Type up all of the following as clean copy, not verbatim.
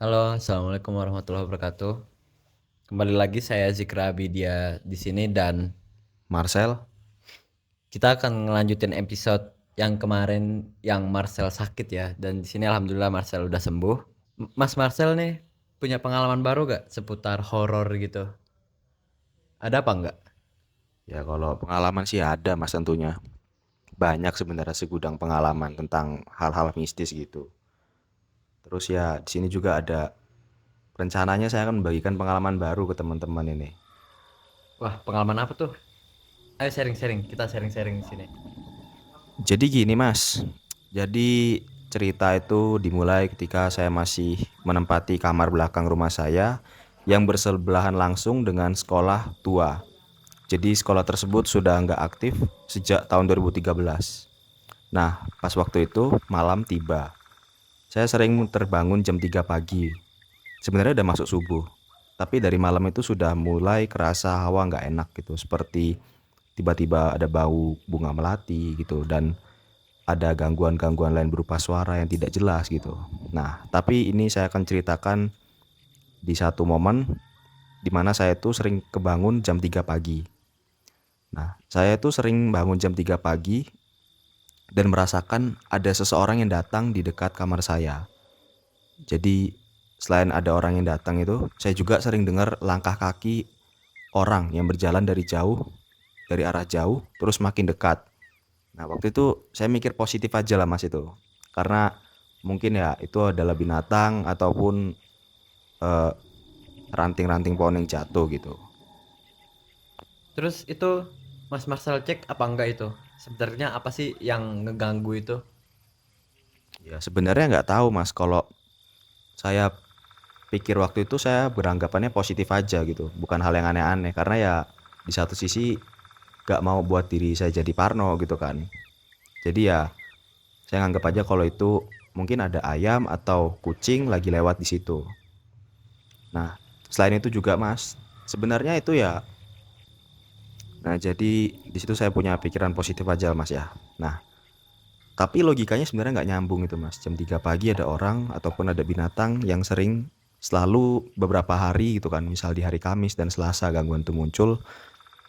Halo, assalamualaikum warahmatullahi wabarakatuh. Kembali lagi saya Zikra Abidia di sini dan Marcel. kita akan ngelanjutin episode yang kemarin yang Marcel sakit ya. Dan di sini alhamdulillah Marcel udah sembuh. Mas Marcel nih punya pengalaman baru gak seputar horor gitu? Ada apa enggak? Ya kalau pengalaman sih ada Mas tentunya. Banyak sebenarnya segudang pengalaman tentang hal-hal mistis gitu. Terus ya di sini juga ada rencananya saya akan membagikan pengalaman baru ke teman-teman ini. Wah, pengalaman apa tuh? Ayo sharing-sharing, kita sharing-sharing di sini. Jadi gini Mas. Jadi cerita itu dimulai ketika saya masih menempati kamar belakang rumah saya yang bersebelahan langsung dengan sekolah tua. Jadi sekolah tersebut sudah nggak aktif sejak tahun 2013. Nah, pas waktu itu malam tiba. Saya sering terbangun jam 3 pagi. Sebenarnya udah masuk subuh. Tapi dari malam itu sudah mulai kerasa hawa nggak enak gitu. Seperti tiba-tiba ada bau bunga melati gitu. Dan ada gangguan-gangguan lain berupa suara yang tidak jelas gitu. Nah, tapi ini saya akan ceritakan di satu momen di mana saya tuh sering kebangun jam 3 pagi. Nah, saya tuh sering bangun jam 3 pagi dan merasakan ada seseorang yang datang di dekat kamar saya. Jadi selain ada orang yang datang itu, saya juga sering dengar langkah kaki orang yang berjalan dari jauh, dari arah jauh, terus makin dekat. Nah waktu itu saya mikir positif aja lah Mas itu, karena mungkin ya itu adalah binatang ataupun eh, ranting-ranting pohon yang jatuh gitu. Terus itu Mas Marcel cek apa enggak itu? Sebenarnya apa sih yang ngeganggu itu? Ya sebenarnya nggak tahu Mas, kalau saya pikir waktu itu saya beranggapannya positif aja gitu, bukan hal yang aneh-aneh, karena ya di satu sisi gak mau buat diri saya jadi parno gitu kan. Jadi ya saya nganggap aja kalau itu mungkin ada ayam atau kucing lagi lewat di situ. Nah, selain itu juga Mas, sebenarnya itu ya, nah jadi di situ saya punya pikiran positif aja Mas ya. Nah, tapi logikanya sebenarnya nggak nyambung itu Mas. Jam 3 pagi ada orang ataupun ada binatang yang sering selalu beberapa hari gitu kan, misal di hari Kamis dan Selasa gangguan itu muncul,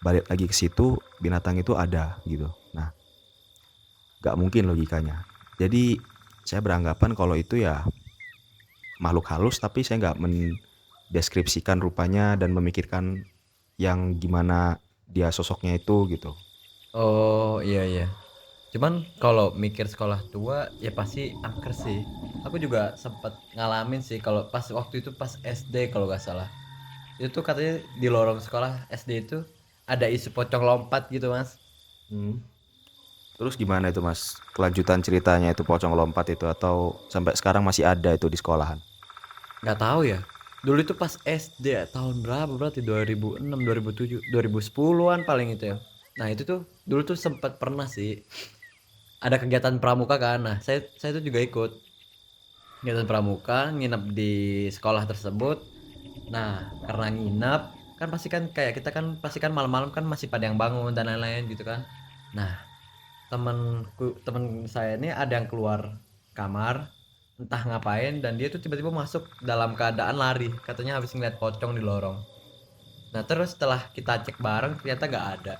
balik lagi ke situ binatang itu ada gitu. Nah, nggak mungkin logikanya. Jadi saya beranggapan kalau itu ya makhluk halus, tapi saya nggak mendeskripsikan rupanya dan memikirkan yang gimana dia sosoknya itu gitu. Oh, iya iya. Cuman kalau mikir sekolah tua ya pasti angker sih. Aku juga sempat ngalamin sih kalau pas waktu itu pas SD kalau nggak salah. Itu tuh katanya di lorong sekolah SD itu ada isu pocong lompat gitu mas. Hmm. Terus gimana itu Mas? Kelanjutan ceritanya itu pocong lompat itu, atau sampai sekarang masih ada itu di sekolahan? Nggak tahu ya. Dulu itu pas SD ya, tahun berapa berarti 2006, 2007, 2010-an paling itu ya. Nah itu tuh dulu tuh sempat pernah sih ada kegiatan pramuka kan. Nah saya tuh juga ikut kegiatan pramuka nginep di sekolah tersebut. Nah, karena nginep kan pasti kan kayak kita kan pasti kan malam-malam kan masih pada yang bangun dan lain-lain gitu kan. Nah, temen saya ini ada yang keluar kamar entah ngapain dan dia tuh tiba-tiba masuk dalam keadaan lari katanya habis ngeliat pocong di lorong. Nah, terus setelah kita cek bareng ternyata nggak ada.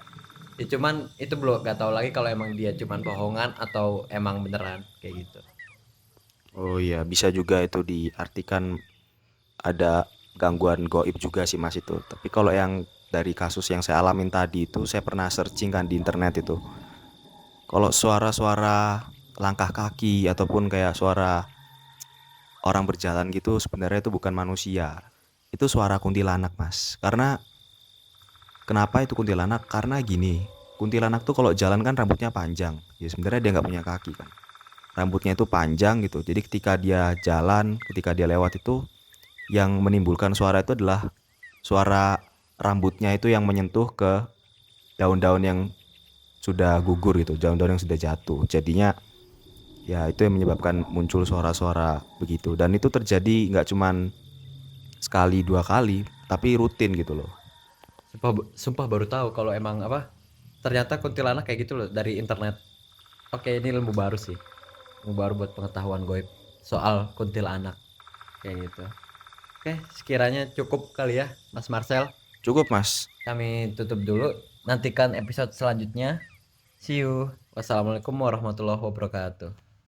Ya cuman itu belum nggak tahu lagi kalau emang dia cuman bohongan atau emang beneran kayak gitu. Oh iya, bisa juga itu diartikan ada gangguan goib juga sih Mas itu. Tapi kalau yang dari kasus yang saya alamin tadi itu, saya pernah searching kan di internet itu. Kalau suara-suara langkah kaki ataupun kayak suara orang berjalan gitu, sebenarnya itu bukan manusia. Itu suara kuntilanak Mas. Karena kenapa itu kuntilanak? Karena gini, kuntilanak tuh kalau jalan kan rambutnya panjang. Ya sebenarnya dia nggak punya kaki kan. Rambutnya itu panjang gitu. Jadi ketika dia jalan, ketika dia lewat itu, yang menimbulkan suara itu adalah suara rambutnya itu yang menyentuh ke daun-daun yang sudah gugur gitu, daun-daun yang sudah jatuh. Jadinya ya itu yang menyebabkan muncul suara-suara begitu. Dan itu terjadi nggak cuman sekali dua kali, tapi rutin gitu loh. Sumpah baru tahu kalau emang apa ternyata kuntilanak kayak gitu loh dari internet. Oke, ini ilmu baru sih. Ilmu baru buat pengetahuan goib soal kuntilanak. kayak gitu. Oke, sekiranya cukup kali ya, Mas Marcel. Cukup, Mas. Kami tutup dulu. Nantikan episode selanjutnya. See you. Wassalamualaikum warahmatullahi wabarakatuh.